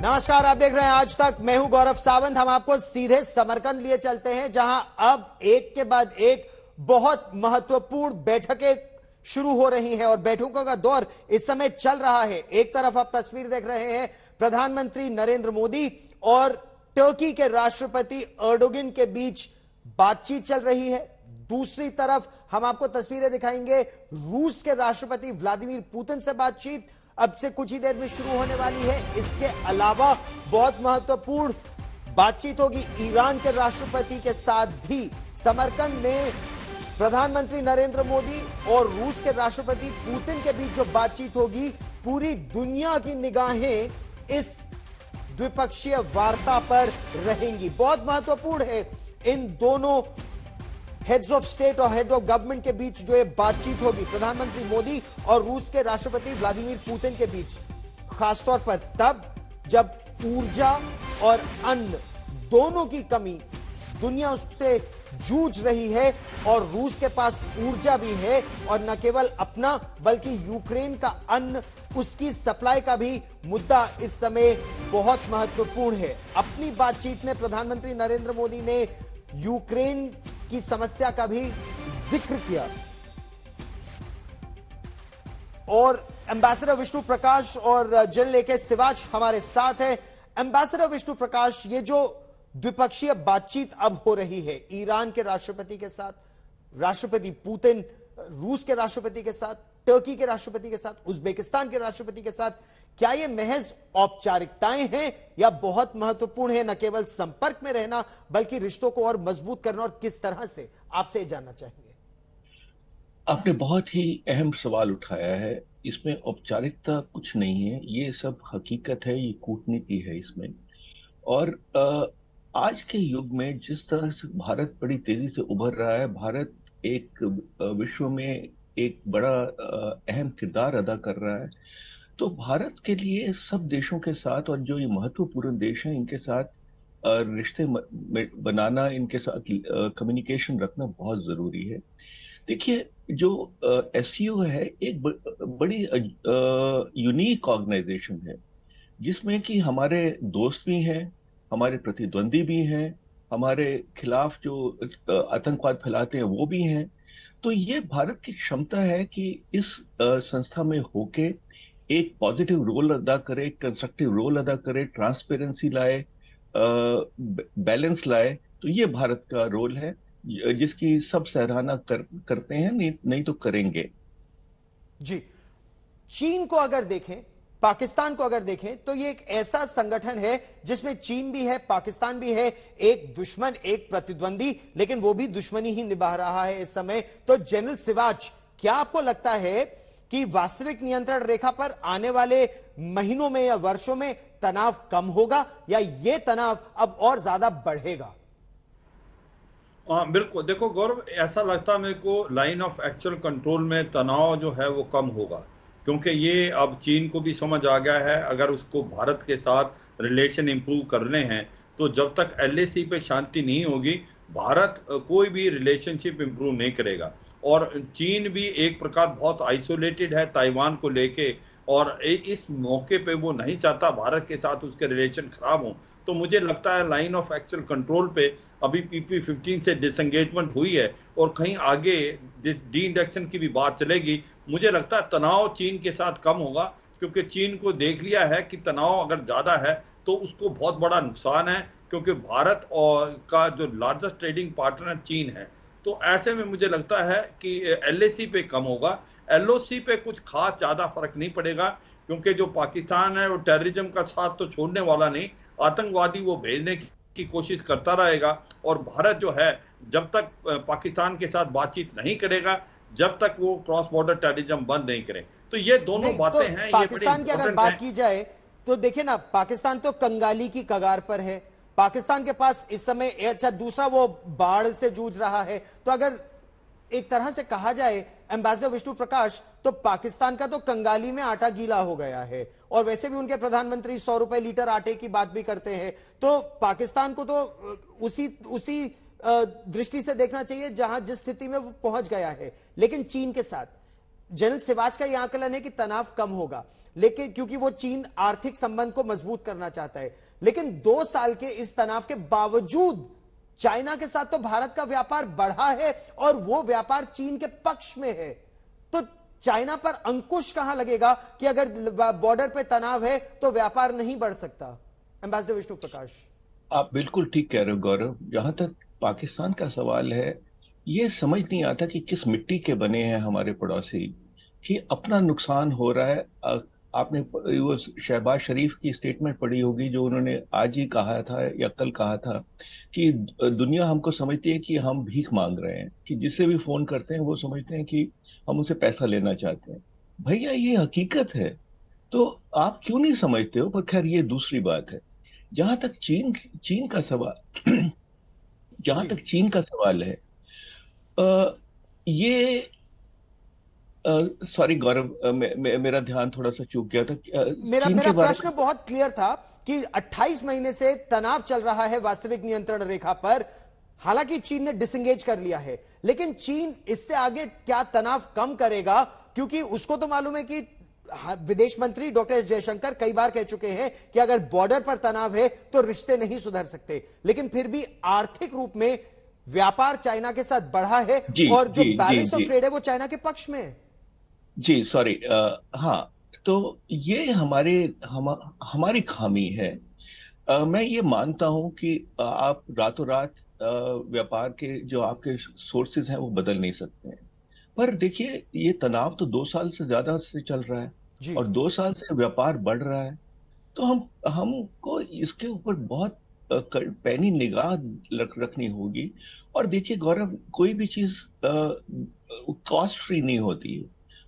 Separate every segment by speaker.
Speaker 1: नमस्कार, आप देख रहे हैं आज तक। मैं हूं गौरव सावंत। हम आपको सीधे समरकंद लिए चलते हैं, जहां अब एक के बाद एक बहुत महत्वपूर्ण बैठकें शुरू हो रही हैं और बैठकों का दौर इस समय चल रहा है। एक तरफ आप तस्वीर देख रहे हैं, प्रधानमंत्री नरेंद्र मोदी और टर्की के राष्ट्रपति एर्डोगन के बीच बातचीत चल रही है। दूसरी तरफ हम आपको तस्वीरें दिखाएंगे, रूस के राष्ट्रपति व्लादिमीर पुतिन से बातचीत अब से कुछ ही देर में शुरू होने वाली है। इसके अलावा बहुत महत्वपूर्ण बातचीत होगी ईरान के राष्ट्रपति के साथ भी। समरकंद में प्रधानमंत्री नरेंद्र मोदी और रूस के राष्ट्रपति पुतिन के बीच जो बातचीत होगी, पूरी दुनिया की निगाहें इस द्विपक्षीय वार्ता पर रहेंगी। बहुत महत्वपूर्ण है इन दोनों हेड्स ऑफ स्टेट और हेड ऑफ गवर्नमेंट के बीच जो ये बातचीत होगी, प्रधानमंत्री मोदी और रूस के राष्ट्रपति व्लादिमीर पुतिन के बीच, खासतौर पर तब जब ऊर्जा और अन्न दोनों की कमी दुनिया उससे जूझ रही है और रूस के पास ऊर्जा भी है और न केवल अपना बल्कि यूक्रेन का अन्न, उसकी सप्लाई का भी मुद्दा इस समय बहुत महत्वपूर्ण है। अपनी बातचीत में प्रधानमंत्री नरेंद्र मोदी ने यूक्रेन की समस्या का भी जिक्र किया और एम्बेसडर विष्णु प्रकाश और जनरल ए के सिवाच हमारे साथ है। एम्बेसडर विष्णु प्रकाश, ये जो द्विपक्षीय बातचीत अब हो रही है ईरान के राष्ट्रपति के साथ, राष्ट्रपति पुतिन रूस के राष्ट्रपति के साथ, टर्की के राष्ट्रपति के साथ, उज्बेकिस्तान के राष्ट्रपति के साथ, क्या ये महज औपचारिकताएं हैं या बहुत महत्वपूर्ण है न केवल संपर्क में रहना बल्कि रिश्तों को और मजबूत करना, और किस तरह से, आपसे जानना चाहेंगे।
Speaker 2: आपने बहुत ही अहम सवाल उठाया है। इसमें औपचारिकता कुछ नहीं है, ये सब हकीकत है, ये कूटनीति है इसमें। और आज के युग में जिस तरह से भारत बड़ी तेजी से उभर रहा है, भारत एक विश्व में एक बड़ा अहम किरदार अदा कर रहा है, तो भारत के लिए सब देशों के साथ और जो ये महत्वपूर्ण देश हैं इनके साथ रिश्ते बनाना, इनके साथ कम्युनिकेशन रखना बहुत जरूरी है। देखिए, जो एससीओ है एक बड़ी यूनिक ऑर्गेनाइजेशन है जिसमें कि हमारे दोस्त भी हैं, हमारे प्रतिद्वंदी भी हैं, हमारे खिलाफ जो आतंकवाद फैलाते हैं वो भी हैं। तो ये भारत की क्षमता है कि इस संस्था में होके एक पॉजिटिव रोल अदा करे, कंस्ट्रक्टिव रोल अदा करे, ट्रांसपेरेंसी लाए, बैलेंस लाए। तो ये भारत का रोल है जिसकी सब सराहना करते हैं, नहीं तो करेंगे।
Speaker 1: जी, चीन को अगर देखें, पाकिस्तान को अगर देखें, तो ये एक ऐसा संगठन है जिसमें चीन भी है, पाकिस्तान भी है, एक दुश्मन एक प्रतिद्वंदी, लेकिन वो भी दुश्मनी ही निभा रहा है इस समय। तो जनरल सिवाच, क्या आपको लगता है कि वास्तविक नियंत्रण रेखा पर आने वाले महीनों में या वर्षों में तनाव कम होगा या ये तनाव अब और ज्यादा बढ़ेगा?
Speaker 3: हाँ बिल्कुल, देखो गौरव, ऐसा लगता है मेरे को लाइन ऑफ एक्चुअल कंट्रोल में तनाव जो है वो कम होगा, क्योंकि ये अब चीन को भी समझ आ गया है अगर उसको भारत के साथ रिलेशन इंप्रूव करने हैं तो जब तक एलएसी पे शांति नहीं होगी भारत कोई भी रिलेशनशिप इंप्रूव नहीं करेगा। और चीन भी एक प्रकार बहुत आइसोलेटेड है ताइवान को लेके, और इस मौके पे वो नहीं चाहता भारत के साथ उसके रिलेशन खराब हों। तो मुझे लगता है लाइन ऑफ एक्चुअल कंट्रोल पे अभी PP-15 से डिसएंगेजमेंट हुई है और कहीं आगे डी इंडक्शन की भी बात चलेगी। मुझे लगता है तनाव चीन के साथ कम होगा, क्योंकि चीन को देख लिया है कि तनाव अगर ज्यादा है तो उसको बहुत बड़ा नुकसान है, क्योंकि भारत और का जो लार्जेस्ट ट्रेडिंग पार्टनर चीन है। तो ऐसे में मुझे लगता है कि एलएसी पे कम होगा, एलओसी पे कुछ खास ज्यादा फर्क नहीं पड़ेगा, क्योंकि जो पाकिस्तान है वो टेररिज्म का साथ तो छोड़ने वाला नहीं, आतंकवादी वो भेजने की कोशिश करता रहेगा। और भारत जो है जब तक पाकिस्तान के साथ बातचीत नहीं करेगा, जब तक वो क्रॉस बॉर्डर टेररिज्म बंद नहीं करे। तो ये दोनों बातें
Speaker 1: तो
Speaker 3: हैं,
Speaker 1: पाकिस्तान की अगर बात की जाए तो देखिए ना, पाकिस्तान तो कंगाली की कगार पर है। पाकिस्तान के पास इस समय, अच्छा दूसरा वो बाढ़ से जूझ रहा है। तो अगर एक तरह से कहा जाए एम्बेसडर विष्णु प्रकाश, तो पाकिस्तान का तो कंगाली में आटा गीला हो गया है और वैसे भी उनके प्रधानमंत्री 100 रुपए लीटर आटे की बात भी करते हैं। तो पाकिस्तान को तो उसी दृष्टि से देखना चाहिए जहां जिस स्थिति में वो पहुंच गया है। लेकिन चीन के साथ जनरल सिवाच का यह आकलन है कि तनाव कम होगा, लेकिन क्योंकि वो चीन आर्थिक संबंध को मजबूत करना चाहता है, लेकिन 2 साल के इस तनाव के बावजूद चाइना के साथ तो भारत का व्यापार बढ़ा है और वो व्यापार चीन के पक्ष में है। तो चाइना पर अंकुश कहां लगेगा कि अगर बॉर्डर पे तनाव है तो व्यापार नहीं बढ़ सकता? एम्बेसडर विष्णु प्रकाश,
Speaker 2: आप बिल्कुल ठीक कह रहे हो गौरव। जहां तक पाकिस्तान का सवाल है, ये समझ नहीं आता कि किस मिट्टी के बने हैं हमारे पड़ोसी, कि अपना नुकसान हो रहा है। आपने वो शहबाज शरीफ की स्टेटमेंट पढ़ी होगी, जो उन्होंने आज ही कहा था या कल कहा था कि दुनिया हमको समझती है कि हम भीख मांग रहे हैं, कि जिससे भी फोन करते हैं वो समझते हैं कि हम उनसे पैसा लेना चाहते हैं। भैया ये हकीकत है, तो आप क्यों नहीं समझते हो? पर खैर ये दूसरी बात है। जहां तक चीन का सवाल जहां तक चीन का सवाल है, ये सॉरी गौरव, मेरा ध्यान थोड़ा सा चूक गया था।
Speaker 1: मेरा प्रश्न बहुत क्लियर था कि 28 महीने से तनाव चल रहा है वास्तविक नियंत्रण रेखा पर। हालांकि चीन ने डिसएंगेज कर लिया है, लेकिन चीन इससे आगे क्या तनाव कम करेगा? क्योंकि उसको तो मालूम है कि विदेश मंत्री डॉक्टर एस जयशंकर कई बार कह चुके हैं कि अगर बॉर्डर पर तनाव है तो रिश्ते नहीं सुधर सकते, लेकिन फिर भी आर्थिक रूप में व्यापार चाइना के साथ बढ़ा है और जो बैलेंस ऑफ ट्रेड है वो चाइना के पक्ष में है।
Speaker 2: जी सॉरी, हाँ, तो ये हमारी खामी है। मैं ये मानता हूं कि आप रातों रात व्यापार के जो आपके सोर्सेज हैं वो बदल नहीं सकते हैं। पर देखिए, ये तनाव तो 2 साल से ज्यादा से चल रहा है और 2 साल से व्यापार बढ़ रहा है, तो हमको इसके ऊपर बहुत पैनी निगाह रखनी होगी। और देखिए गौरव, कोई भी चीज कॉस्ट फ्री नहीं होती है,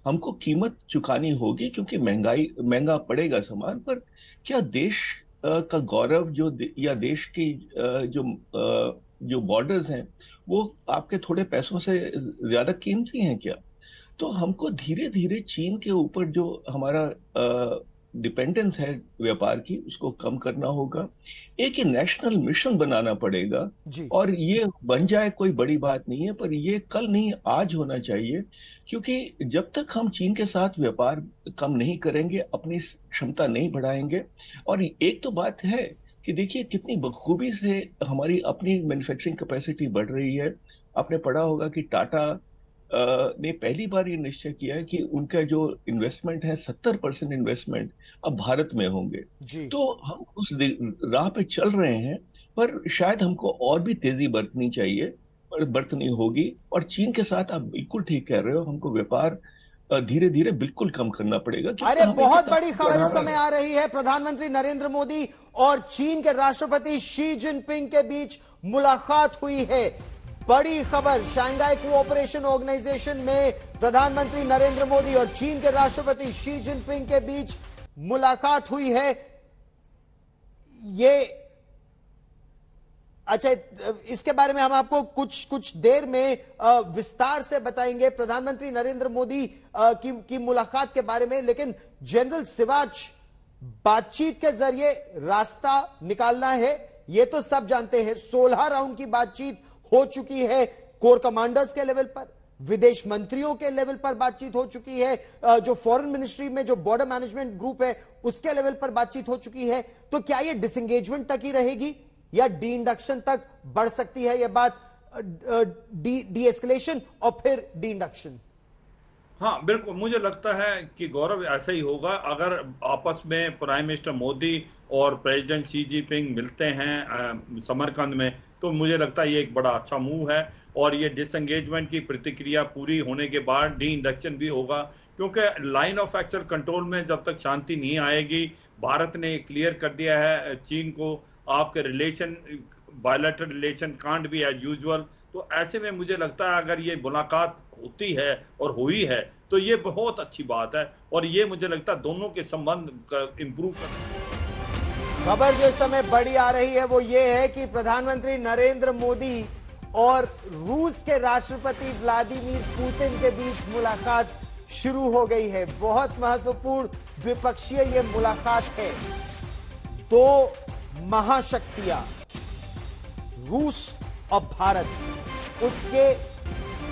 Speaker 2: हमको कीमत चुकानी होगी, क्योंकि महंगा पड़ेगा सामान। पर क्या देश का गौरव या देश की जो बॉर्डर्स हैं वो आपके थोड़े पैसों से ज्यादा कीमती हैं क्या? तो हमको धीरे धीरे चीन के ऊपर जो हमारा डिपेंडेंस है व्यापार की, उसको कम करना होगा। एक नेशनल मिशन बनाना पड़ेगा, और ये बन जाए कोई बड़ी बात नहीं है, पर ये कल नहीं आज होना चाहिए, क्योंकि जब तक हम चीन के साथ व्यापार कम नहीं करेंगे, अपनी क्षमता नहीं बढ़ाएंगे। और एक तो बात है कि देखिए कितनी बखूबी से हमारी अपनी मैन्युफैक्चरिंग कैपेसिटी बढ़ रही है। आपने पढ़ा होगा कि टाटा ने पहली बार ये निश्चय किया है कि उनका जो इन्वेस्टमेंट है 70% इन्वेस्टमेंट अब भारत में होंगे। तो हम उस राह पे चल रहे हैं, पर शायद हमको और भी तेजी बरतनी चाहिए, पर बरतनी होगी। और चीन के साथ आप बिल्कुल ठीक कह रहे हो, हमको व्यापार धीरे धीरे बिल्कुल कम करना पड़ेगा।
Speaker 1: अरे बहुत बड़ी खबर इस समय आ रही है, प्रधानमंत्री नरेंद्र मोदी और चीन के राष्ट्रपति शी जिनपिंग के बीच मुलाकात हुई है। बड़ी खबर, शांघाई कोऑपरेशन ऑर्गेनाइजेशन में प्रधानमंत्री नरेंद्र मोदी और चीन के राष्ट्रपति शी जिनपिंग के बीच मुलाकात हुई है। ये अच्छा, इसके बारे में हम आपको कुछ देर में विस्तार से बताएंगे, प्रधानमंत्री नरेंद्र मोदी की मुलाकात के बारे में। लेकिन जनरल सिवाच, बातचीत के जरिए रास्ता निकालना है, ये तो सब जानते हैं। 16 राउंड की बातचीत हो चुकी है, कोर कमांडर्स के लेवल पर, विदेश मंत्रियों के लेवल पर बातचीत हो चुकी है, जो फॉरेन मिनिस्ट्री में जो बॉर्डर मैनेजमेंट ग्रुप है उसके लेवल पर बातचीत हो चुकी है। तो क्या यह डिसएंगेजमेंट तक ही रहेगी या डी इंडक्शन तक बढ़ सकती है? यह बात डी एस्केलेशन और फिर डी इंडक्शन।
Speaker 3: हाँ बिल्कुल, मुझे लगता है कि गौरव ऐसा ही होगा। अगर आपस में प्राइम मिनिस्टर मोदी और प्रेसिडेंट शी जिनपिंग मिलते हैं समरकंद में, तो मुझे लगता है ये एक बड़ा अच्छा मूव है। और ये डिसएंगेजमेंट की प्रतिक्रिया पूरी होने के बाद डी इंडक्शन भी होगा, क्योंकि लाइन ऑफ एक्चुअल कंट्रोल में जब तक शांति नहीं आएगी, भारत ने क्लियर कर दिया है चीन को, आपके relation bilateral relation can't be as usual. तो ऐसे में मुझे लगता है अगर ये मुलाकात होती है और हुई है तो ये बहुत अच्छी बात है, और ये मुझे लगता है दोनों के संबंध इंप्रूव कर।
Speaker 1: खबर जो इस समय बड़ी आ रही है वो ये है कि प्रधानमंत्री नरेंद्र मोदी और रूस के राष्ट्रपति व्लादिमीर पुतिन के बीच मुलाकात शुरू हो गई है। बहुत महत्वपूर्ण द्विपक्षीय ये मुलाकात है। दो महाशक्तियां रूस और भारत, उसके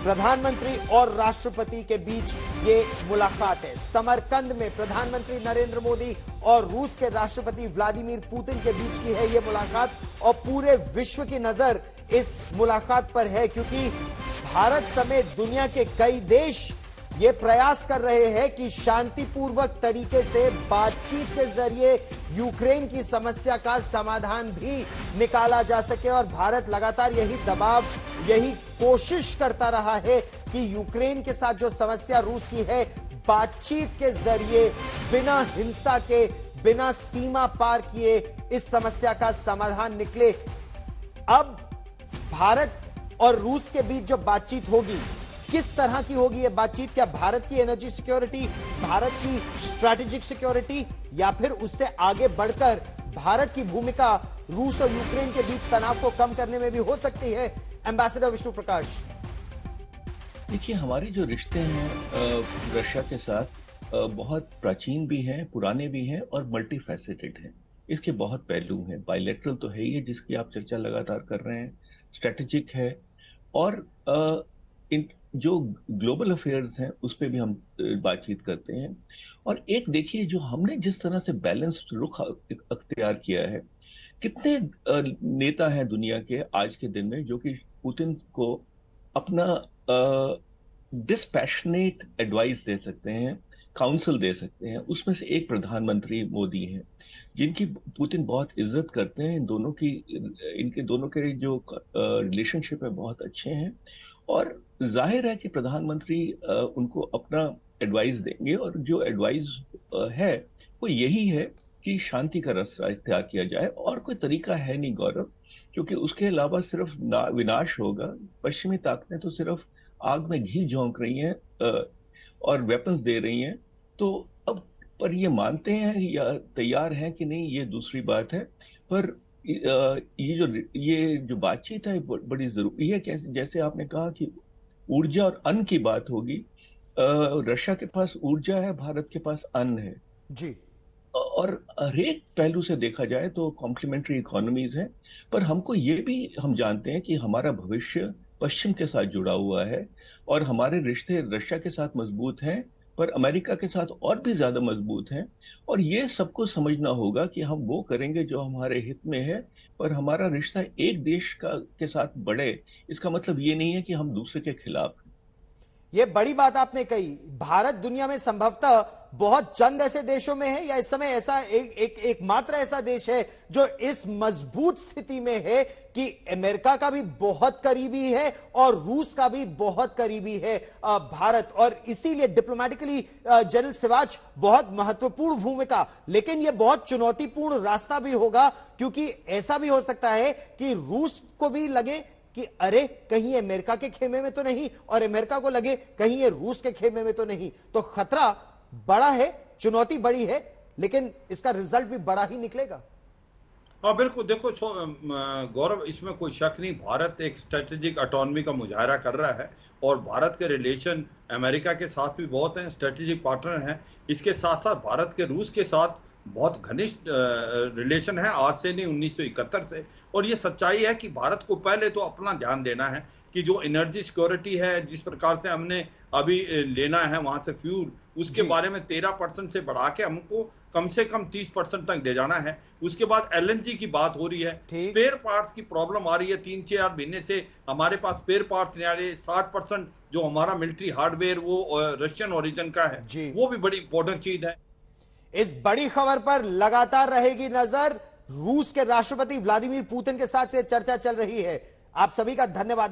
Speaker 1: प्रधानमंत्री और राष्ट्रपति के बीच ये मुलाकात है। समरकंद में प्रधानमंत्री नरेंद्र मोदी और रूस के राष्ट्रपति व्लादिमीर पुतिन के बीच की है ये मुलाकात और पूरे विश्व की नजर इस मुलाकात पर है, क्योंकि भारत समेत दुनिया के कई देश ये प्रयास कर रहे हैं कि शांतिपूर्वक तरीके से बातचीत के जरिए यूक्रेन की समस्या का समाधान भी निकाला जा सके और भारत लगातार यही दबाव, यही कोशिश करता रहा है कि यूक्रेन के साथ जो समस्या रूस की है, बातचीत के जरिए बिना हिंसा के, बिना सीमा पार किए इस समस्या का समाधान निकले। अब भारत और रूस के बीच जो बातचीत होगी, किस तरह की होगी ये बातचीत? क्या भारत की एनर्जी सिक्योरिटी, भारत की स्ट्रैटेजिक सिक्योरिटी, या फिर उससे आगे बढ़कर भारत की भूमिका रूस और यूक्रेन के बीच तनाव को कम करने में भी हो सकती है? एम्बेसडर विष्णु प्रकाश,
Speaker 2: देखिए, हमारे जो रिश्ते हैं रशिया के साथ बहुत प्राचीन भी हैं, पुराने भी हैं और मल्टीफैसेटेड हैं। इसके बहुत पहलू हैं। बायलैटरल तो है ही है, जिसकी आप चर्चा लगातार कर रहे हैं, स्ट्रैटेजिक है, और इन जो ग्लोबल अफेयर्स हैं उस पर भी हम बातचीत करते हैं। और एक देखिए, जो हमने जिस तरह से बैलेंस्ड रुख अख्तियार किया है, कितने नेता हैं दुनिया के आज के दिन में जो कि पुतिन को अपना डिस्पैशनेट एडवाइस दे सकते हैं, काउंसिल दे सकते हैं। उसमें से एक प्रधानमंत्री मोदी हैं, जिनकी पुतिन बहुत इज्जत करते हैं। इनके दोनों के जो रिलेशनशिप है बहुत अच्छे हैं, और जाहिर है कि प्रधानमंत्री उनको अपना एडवाइस देंगे, और जो एडवाइस है वो यही है कि शांति का रास्ता इख्तियार किया जाए। और कोई तरीका है नहीं गौरव, क्योंकि उसके अलावा सिर्फ विनाश होगा। पश्चिमी ताकतें तो सिर्फ आग में घी झोंक रही हैं और वेपन्स दे रही हैं। तो अब पर ये मानते हैं या तैयार हैं कि नहीं, ये दूसरी बात है। पर ये जो बातचीत है बड़ी जरूरी है। जैसे आपने कहा कि ऊर्जा और अन्न की बात होगी, रशिया के पास ऊर्जा है, भारत के पास अन्न है
Speaker 1: जी,
Speaker 2: और हर एक पहलू से देखा जाए तो कॉम्प्लीमेंट्री इकोनॉमीज हैं। पर हमको ये भी हम जानते हैं कि हमारा भविष्य पश्चिम के साथ जुड़ा हुआ है, और हमारे रिश्ते रशिया के साथ मजबूत हैं, पर अमेरिका के साथ और भी ज्यादा मजबूत हैं। और ये सबको समझना होगा कि हम वो करेंगे जो हमारे हित में है, पर हमारा रिश्ता एक देश के साथ बढ़े, इसका मतलब ये नहीं है कि हम दूसरे के खिलाफ हैं।
Speaker 1: ये बड़ी बात आपने कही। भारत दुनिया में संभवतः बहुत चंद ऐसे देशों में है, या इस समय ऐसा एकमात्र ऐसा देश है जो इस मजबूत स्थिति में है कि अमेरिका का भी बहुत करीबी है और रूस का भी बहुत करीबी है भारत। और इसीलिए डिप्लोमेटिकली जनरल सिवाच बहुत महत्वपूर्ण भूमिका, लेकिन यह बहुत चुनौतीपूर्ण रास्ता भी होगा, क्योंकि ऐसा भी हो सकता है कि रूस को भी लगे कि अरे कहीं अमेरिका के खेमे में तो नहीं, और अमेरिका को लगे कहीं ये रूस के खेमे में तो नहीं। तो खतरा बड़ा है, चुनौती बड़ी है, लेकिन इसका रिजल्ट भी बड़ा ही निकलेगा।
Speaker 3: हाँ बिल्कुल, देखो गौरव, इसमें कोई शक नहीं, भारत एक स्ट्रेटेजिक ऑटोनॉमी का मुजाहरा कर रहा है, और भारत के रिलेशन अमेरिका के साथ भी बहुत हैं, स्ट्रेटेजिक पार्टनर हैं। इसके साथ साथ भारत के रूस के साथ बहुत घनिष्ठ रिलेशन है, आज से नहीं 1971 से। और ये सच्चाई है कि भारत को पहले तो अपना ध्यान देना है कि जो एनर्जी सिक्योरिटी है, जिस प्रकार से हमने अभी लेना है वहां से फ्यूल, उसके बारे में 13% से बढ़ा के हमको कम से कम 30% तक ले जाना है। उसके बाद एलएनजी की बात हो रही है, स्पेयर पार्ट्स की प्रॉब्लम आ रही है, 3-4 महीने से हमारे पास स्पेयर पार्ट्स नहीं आ रहे। 60% जो हमारा मिलिट्री हार्डवेयर वो रशियन ओरिजिन का है, वो भी बड़ी इंपॉर्टेंट चीज है।
Speaker 1: इस बड़ी खबर पर लगातार रहेगी नजर। रूस के राष्ट्रपति व्लादिमीर पुतिन के साथ से चर्चा चल रही है। आप सभी का धन्यवाद।